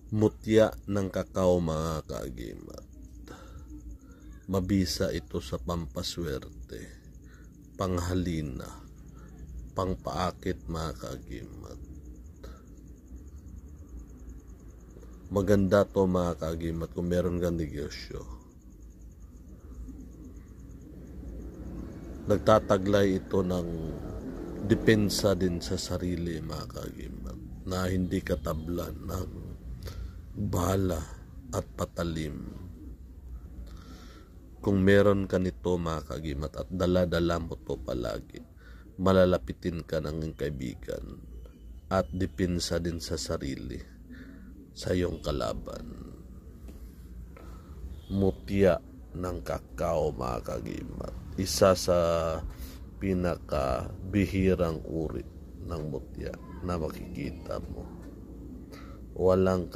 Mutya ng kakao, mga kaagimat. Mabisa ito sa pampaswerte, panghalina, pangpaakit, mga kaagimat. Maganda to, mga kaagimat, kung meron kang negosyo. Nagtataglay ito ng depensa din sa sarili, mga kaagimat, na hindi katablan ng bala at patalim. Kung meron ka nito, mga kaagimat, at dala-dala mo to palagi, malalapitin ka ng iyong kaibigan at depensa din sa sarili sa iyong kalaban. Mutya ng kakao, mga kaagimat, isa sa pinakabihirang uri ng mutya na makikita mo. Walang